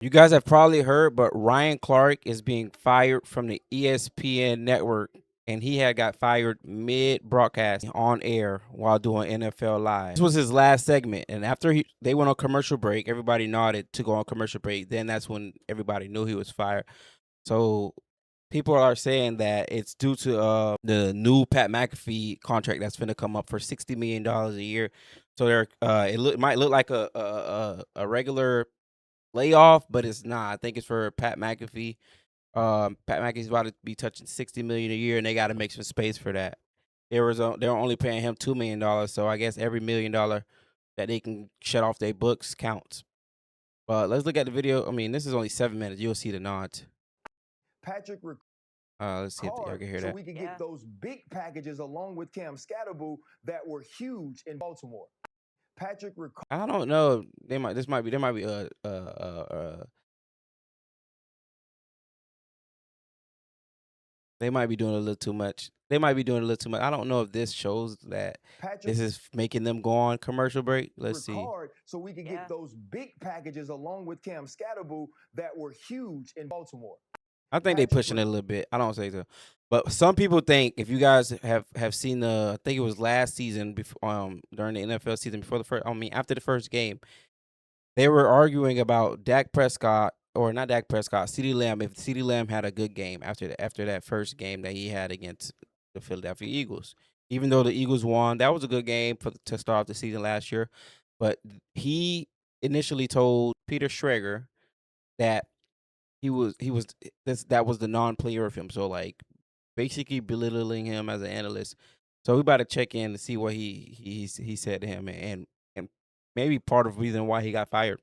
You guys have probably heard, but Ryan Clark is being fired from the ESPN network, and he had got fired mid-broadcast on air while doing NFL Live. This was his last segment, and after they went on commercial break, everybody nodded to go on commercial break. Then that's when everybody knew he was fired. So people are saying that it's due to the new Pat McAfee contract that's going to come up for $60 million a year. So it might look like a regular layoff, but it's not. I think it's for Pat McAfee. Pat McAfee's about to be touching $60 million a year, and they got to make some space for that. They're only paying him $2 million, so I guess every $1 million that they can shut off their books counts. But let's look at the video. I mean, this is only 7 minutes. You'll see the nods. Patrick let's see if y'all can hear that. So we can get those big packages along with Cam Scatterbull that were huge in Baltimore. Patrick Ricard. I don't know. There might be they might be doing a little too much. I don't know if this shows that this is making them go on commercial break. Let's see. So we can get those big packages along with Cam Scatterbull that were huge in Baltimore. I think they pushing it a little bit. I don't say so, but some people think if you guys have seen I think it was last season before during the NFL season before after the first game, they were arguing about Dak Prescott or not Dak Prescott, CeeDee Lamb. If CeeDee Lamb had a good game after that first game that he had against the Philadelphia Eagles, even though the Eagles won, that was a good game to start off the season last year. But he initially told Peter Schrager that that was the non-player of him. So like basically belittling him as an analyst. So we about to check in to see what he said to him and maybe part of the reason why he got fired.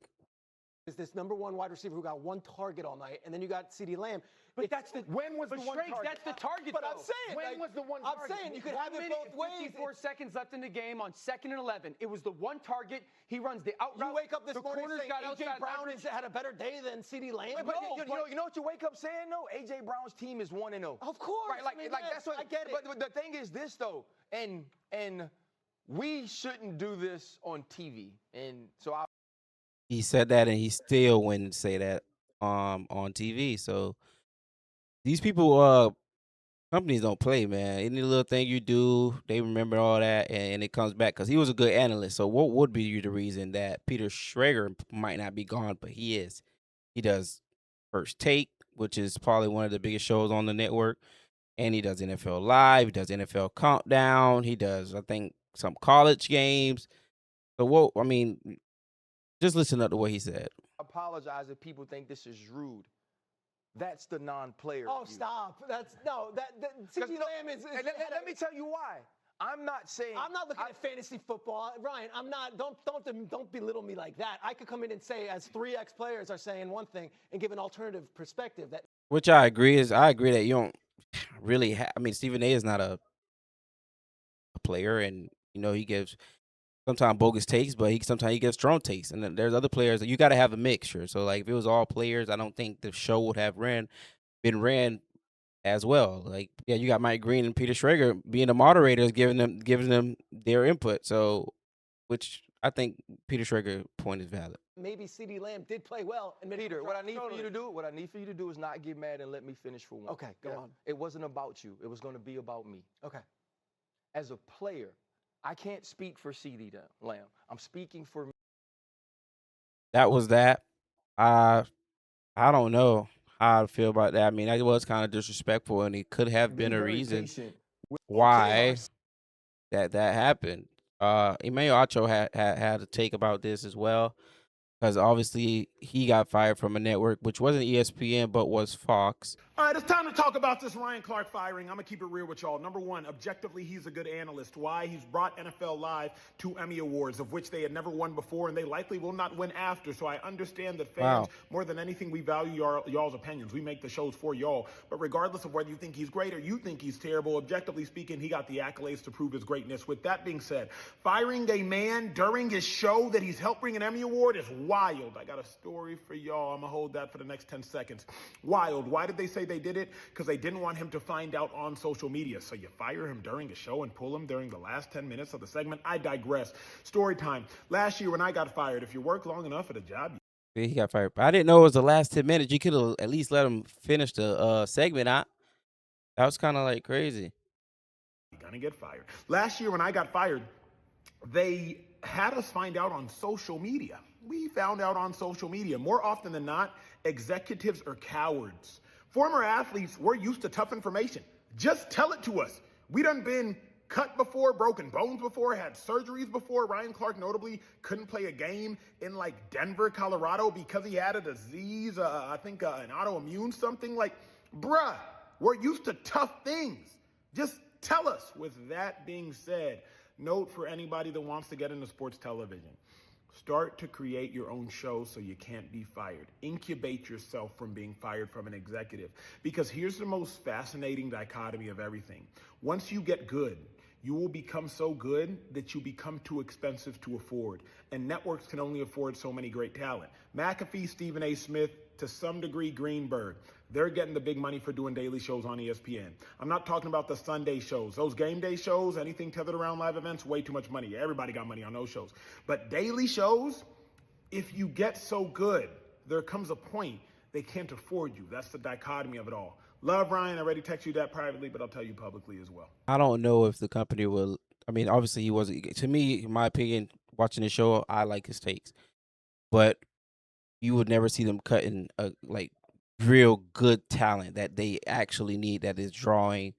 Is this number one wide receiver who got one target all night, and then you got CeeDee Lamb. But when was the one target? That's the target. But though. I'm saying when was the one target? I'm saying you could have it both ways. 54 seconds left in the game on 2nd and 11. It was the one target. He runs the out route. You wake up this morning saying A.J. Brown had a better day than CeeDee Lamb. But you know what you wake up saying though? A.J. Brown's team is 1-0. Of course, right? Like that's what I get it. But the thing is this though, and we shouldn't do this on TV, and so he said that, and he still wouldn't say that on TV. So these people, companies don't play, man. Any little thing you do, they remember all that, and it comes back because he was a good analyst. So what would be the reason that Peter Schrager might not be gone, but he is? He does First Take, which is probably one of the biggest shows on the network, and he does NFL Live. He does NFL Countdown. He does, I think, some college games. So just listen up to what he said. I apologize if people think this is rude. That's the non-player. Oh, stop! CeeDee Lamb is. Let me tell you why. I'm not looking at fantasy football, Ryan. I'm not. Don't belittle me like that. I could come in and say, as 3 ex-players are saying one thing, and give an alternative perspective. Which I agree that you don't really. Stephen A. is not a player, and he gives sometimes bogus takes, but sometimes he gives strong takes. And then there's other players that you got to have a mixture. So like if it was all players, I don't think the show would have been ran as well. Like you got Mike Green and Peter Schrager being the moderators, giving them their input. So which I think Peter Schrager's point is valid. Maybe CeeDee Lamb did play well. And Peter, what I need for you to do is not get mad and let me finish for one. Okay, go on. It wasn't about you. It was going to be about me. Okay. As a player, I can't speak for CeeDee Lamb. I'm speaking for me. That was that. I don't know how I feel about that. I mean, that was kind of disrespectful, and it could have been a reason why that happened. Emmanuel Acho had a take about this as well, because obviously he got fired from a network which wasn't ESPN but was Fox. All right, it's time to talk about this Ryan Clark firing. I'm going to keep it real with y'all. Number one, objectively, he's a good analyst. Why? He's brought NFL Live to Emmy Awards, of which they had never won before, and they likely will not win after. So I understand that fans, more than anything, we value y'all's opinions. We make the shows for y'all. But regardless of whether you think he's great or you think he's terrible, objectively speaking, he got the accolades to prove his greatness. With that being said, firing a man during his show that he's helped bring an Emmy Award is wild. I got a story for y'all. I'm going to hold that for the next 10 seconds. Wild. Why did they say they did it? Because they didn't want him to find out on social media. So you fire him during a show and pull him during the last 10 minutes of the segment? I digress. Story time. Last year when I got fired, if you work long enough at a job, He got fired. But I didn't know it was the last 10 minutes. You could have at least let him finish the segment out. That was kind of like crazy. You're gonna get fired. Last year when I got fired, they had us find out on social media. We found out on social media. More often than not, executives are cowards. Former athletes, we're used to tough information. Just tell it to us. We done been cut before, broken bones before, had surgeries before. Ryan Clark notably couldn't play a game in like Denver, Colorado because he had a disease, I think an autoimmune something. Like, bruh, we're used to tough things. Just tell us. With that being said, note for anybody that wants to get into sports television. Start to create your own show so you can't be fired. Incubate yourself from being fired from an executive. Because here's the most fascinating dichotomy of everything. Once you get good, you will become so good that you become too expensive to afford. And networks can only afford so many great talent. McAfee, Stephen A. Smith, to some degree Greenberg, they're getting the big money for doing daily shows on ESPN. I'm not talking about the Sunday shows. Those game day shows, anything tethered around live events, way too much money. Everybody got money on those shows. But daily shows, if you get so good, there comes a point they can't afford you. That's the dichotomy of it all. Love, Ryan. I already texted you that privately, but I'll tell you publicly as well. I don't know if the company will. I mean, obviously he wasn't. To me, in my opinion, watching the show, I like his takes, but you would never see them cutting like real good talent that they actually need that is drawing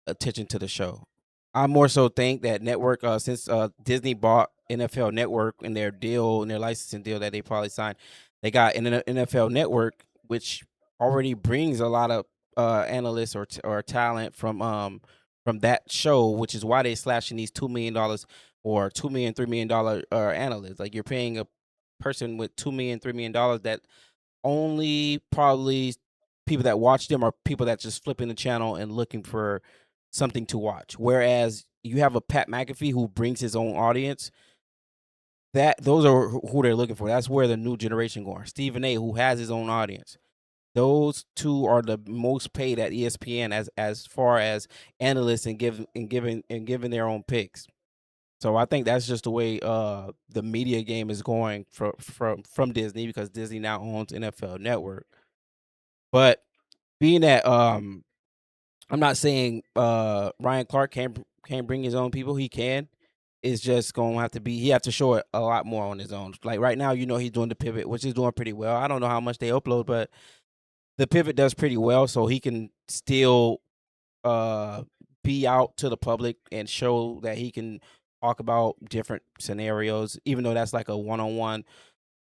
attention to the show. I more so think that network, since Disney bought NFL Network in their deal, in their licensing deal that they probably signed, they got an NFL Network, which already brings a lot of analysts or talent from that show, which is why they slashing these $2 million or $2 million, $3 million analysts. Like, you're paying a person with $2 million, $3 million that only probably people that watch them are people that just flipping the channel and looking for something to watch. Whereas you have a Pat McAfee who brings his own audience. Those are who they're looking for. That's where the new generation going. Stephen A, who has his own audience. Those two are the most paid at ESPN as far as analysts and giving their own picks. So I think that's just the way the media game is going from Disney, because Disney now owns NFL Network. But being that I'm not saying Ryan Clark can't bring his own people. He can. It's just going to have to be, he have to show it a lot more on his own. Like right now, he's doing the pivot, which is doing pretty well. I don't know how much they upload, but the pivot does pretty well, so he can still be out to the public and show that he can talk about different scenarios, even though that's like a one-on-one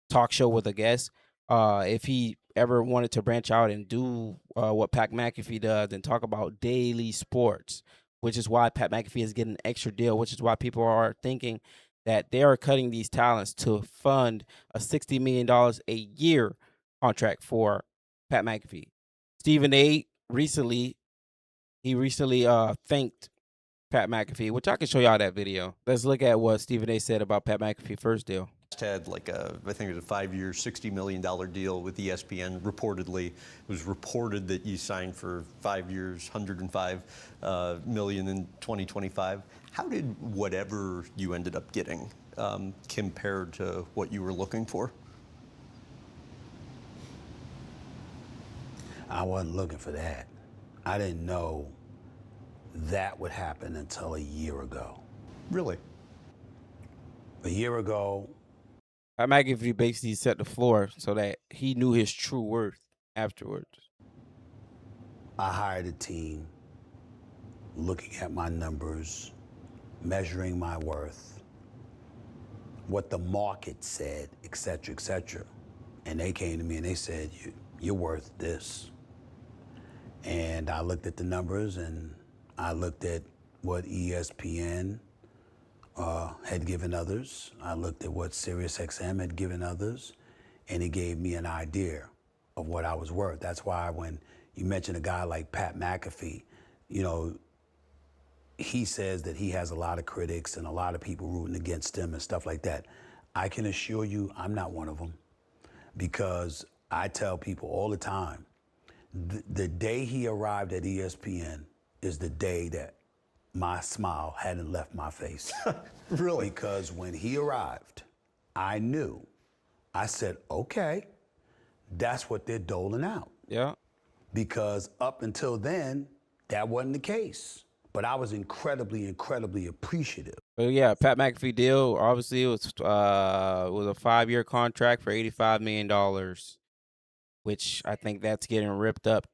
talk show with a guest. If he ever wanted to branch out and do what Pat McAfee does and talk about daily sports, which is why Pat McAfee is getting an extra deal, which is why people are thinking that they are cutting these talents to fund a $60 million a year contract for Pat McAfee. Stephen A. recently thanked Pat McAfee, which I can show y'all that video. Let's look at what Stephen A. said about Pat McAfee first deal. Had like I think it was a 5-year, $60 million deal with ESPN. Reportedly, it was reported that you signed for 5 years, $105 million in 2025. How did whatever you ended up getting compare to what you were looking for? I wasn't looking for that. I didn't know that would happen until a year ago. Really? A year ago, Pat McAfee basically set the floor so that he knew his true worth afterwards. I hired a team looking at my numbers, measuring my worth, what the market said, et cetera, and they came to me and they said, you're worth this. And I looked at the numbers and I looked at what ESPN had given others. I looked at what SiriusXM had given others, and it gave me an idea of what I was worth. That's why when you mention a guy like Pat McAfee, he says that he has a lot of critics and a lot of people rooting against him and stuff like that. I can assure you I'm not one of them, because I tell people all the time, the day he arrived at ESPN is the day that my smile hadn't left my face. Really? Because when he arrived, I knew I said, okay, that's what they're doling out. Yeah. Because up until then, that wasn't the case. But I was incredibly, incredibly appreciative. But yeah, Pat McAfee deal obviously was a 5-year contract for $85 million, which I think that's getting ripped up,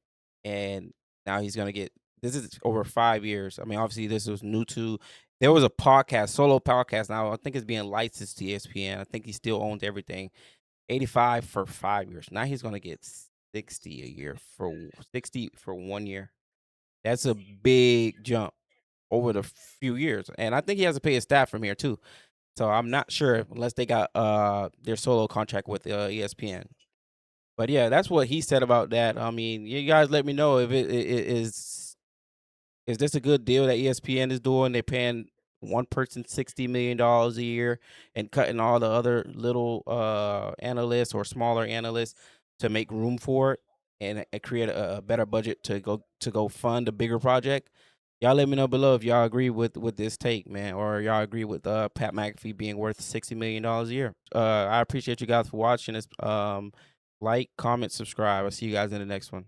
and now he's gonna get. This is over 5 years. I mean, obviously this was new to. There was a podcast, solo podcast. Now I think it's being licensed to ESPN. I think he still owns everything. 85 for 5 years. Now he's gonna get 60 a year for 60 for 1 year. That's a big jump over the few years, and I think he has to pay his staff from here too. So I'm not sure unless they got their solo contract with ESPN. But yeah, that's what he said about that. I mean, you guys let me know if it is this a good deal that ESPN is doing? They're paying one person $60 million a year and cutting all the other little analysts or smaller analysts to make room for it and create a better budget to go fund a bigger project. Y'all let me know below if y'all agree with this take, man, or y'all agree with Pat McAfee being worth $60 million a year. I appreciate you guys for watching this. Like, comment, subscribe. I'll see you guys in the next one.